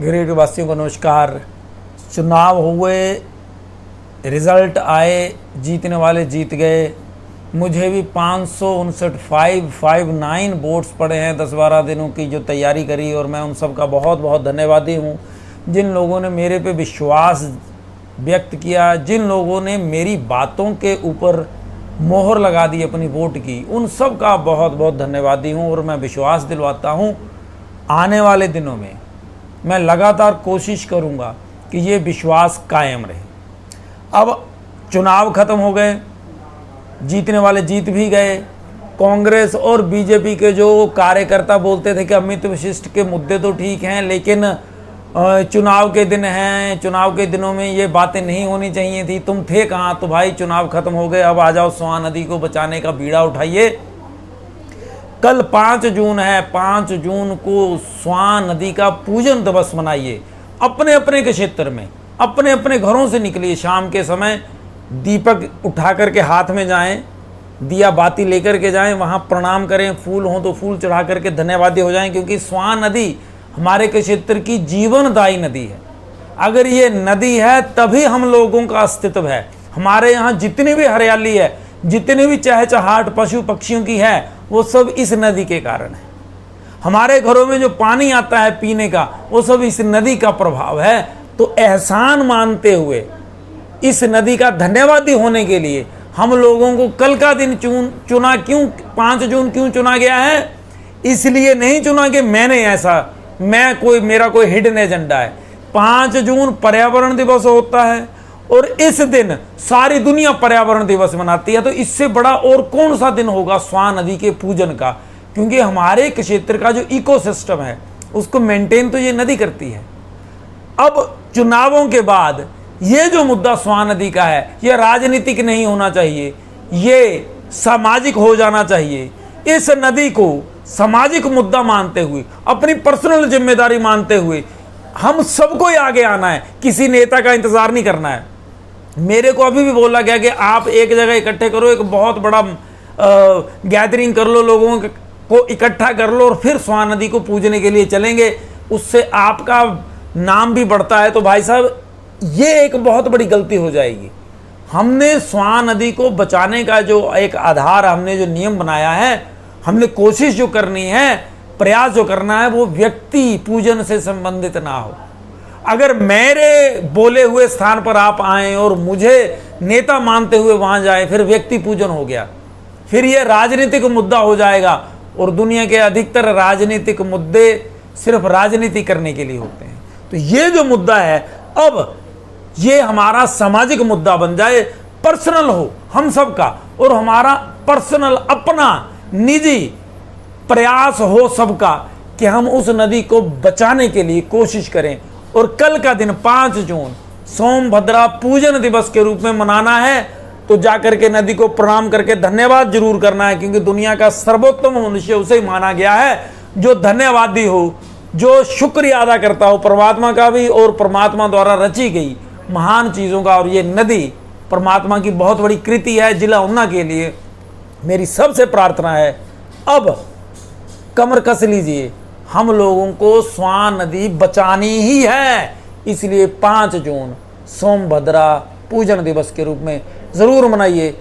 गिरिडीह वासियों को नमस्कार। चुनाव हुए, रिजल्ट आए, जीतने वाले जीत गए। मुझे भी 559 वोट्स पड़े हैं 10-12 दिनों की जो तैयारी करी, और मैं उन सब का बहुत बहुत धन्यवादी हूँ। जिन लोगों ने मेरे पे विश्वास व्यक्त किया, जिन लोगों ने मेरी बातों के ऊपर मोहर लगा दी अपनी वोट की, उन सब का बहुत बहुत धन्यवादी हूँ। और मैं विश्वास दिलवाता हूँ आने वाले दिनों में मैं लगातार कोशिश करूँगा कि ये विश्वास कायम रहे। अब चुनाव ख़त्म हो गए, जीतने वाले जीत भी गए। कांग्रेस और बीजेपी के जो कार्यकर्ता बोलते थे कि अमित वशिष्ठ के मुद्दे तो ठीक हैं, लेकिन चुनाव के दिन हैं, चुनाव के दिनों में ये बातें नहीं होनी चाहिए थी, तुम थे कहाँ? तो भाई चुनाव खत्म हो गए, अब आ जाओ स्वान नदी को बचाने का बीड़ा उठाइए। कल 5 जून है, 5 जून को स्वान नदी का पूजन दिवस मनाइए। अपने अपने के क्षेत्र में, अपने अपने घरों से निकलिए, शाम के समय दीपक उठा करके हाथ में जाएं, दिया बाती लेकर के जाएं, वहाँ प्रणाम करें, फूल हो तो फूल चढ़ा करके धन्यवादी हो जाएं, क्योंकि स्वान नदी हमारे क्षेत्र की जीवनदायी नदी है। अगर ये नदी है तभी हम लोगों का अस्तित्व है। हमारे यहाँ जितनी भी हरियाली है, जितनी भी चहचहाट पशु पक्षियों की है, वो सब इस नदी के कारण है। हमारे घरों में जो पानी आता है पीने का, वो सब इस नदी का प्रभाव है। तो एहसान मानते हुए, इस नदी का धन्यवादी होने के लिए हम लोगों को कल का दिन चुना। क्यों 5 जून क्यों चुना गया है? इसलिए नहीं चुना कि मेरा कोई हिडन एजेंडा है। 5 जून पर्यावरण दिवस होता है और इस दिन सारी दुनिया पर्यावरण दिवस मनाती है। तो इससे बड़ा और कौन सा दिन होगा स्वान नदी के पूजन का? क्योंकि हमारे क्षेत्र का जो इकोसिस्टम है उसको मेंटेन तो ये नदी करती है। अब चुनावों के बाद ये जो मुद्दा स्वान नदी का है, ये राजनीतिक नहीं होना चाहिए, ये सामाजिक हो जाना चाहिए। इस नदी को सामाजिक मुद्दा मानते हुए, अपनी पर्सनल जिम्मेदारी मानते हुए हम सबको ही आगे आना है। किसी नेता का इंतजार नहीं करना है। मेरे को अभी भी बोला गया कि आप एक जगह इकट्ठे करो, एक बहुत बड़ा गैदरिंग कर लो, लोगों को इकट्ठा कर लो और फिर स्वान नदी को पूजने के लिए चलेंगे, उससे आपका नाम भी बढ़ता है। तो भाई साहब, ये एक बहुत बड़ी गलती हो जाएगी। हमने स्वान नदी को बचाने का जो एक आधार, हमने जो नियम बनाया है, हमने कोशिश जो करनी है, प्रयास जो करना है, वो व्यक्ति पूजन से संबंधित ना हो। अगर मेरे बोले हुए स्थान पर आप आए और मुझे नेता मानते हुए वहां जाए, फिर व्यक्ति पूजन हो गया, फिर ये राजनीतिक मुद्दा हो जाएगा। और दुनिया के अधिकतर राजनीतिक मुद्दे सिर्फ राजनीति करने के लिए होते हैं। तो ये जो मुद्दा है, अब ये हमारा सामाजिक मुद्दा बन जाए, पर्सनल हो हम सबका, और हमारा पर्सनल अपना निजी प्रयास हो सबका कि हम उस नदी को बचाने के लिए कोशिश करें। और कल का दिन 5 जून सोमभद्रा पूजन दिवस के रूप में मनाना है। तो जाकर के नदी को प्रणाम करके धन्यवाद जरूर करना है, क्योंकि दुनिया का सर्वोत्तम मनुष्य उसे ही माना गया है जो धन्यवादी हो, जो शुक्रिया अदा करता हो परमात्मा का भी और परमात्मा द्वारा रची गई महान चीज़ों का। और ये नदी परमात्मा की बहुत बड़ी कृति है। जिला ऊना के लिए मेरी सबसे प्रार्थना है, अब कमर कस लीजिए, हम लोगों को स्वान नदी बचानी ही है। इसलिए 5 जून सोमभद्रा पूजन दिवस के रूप में ज़रूर मनाइए।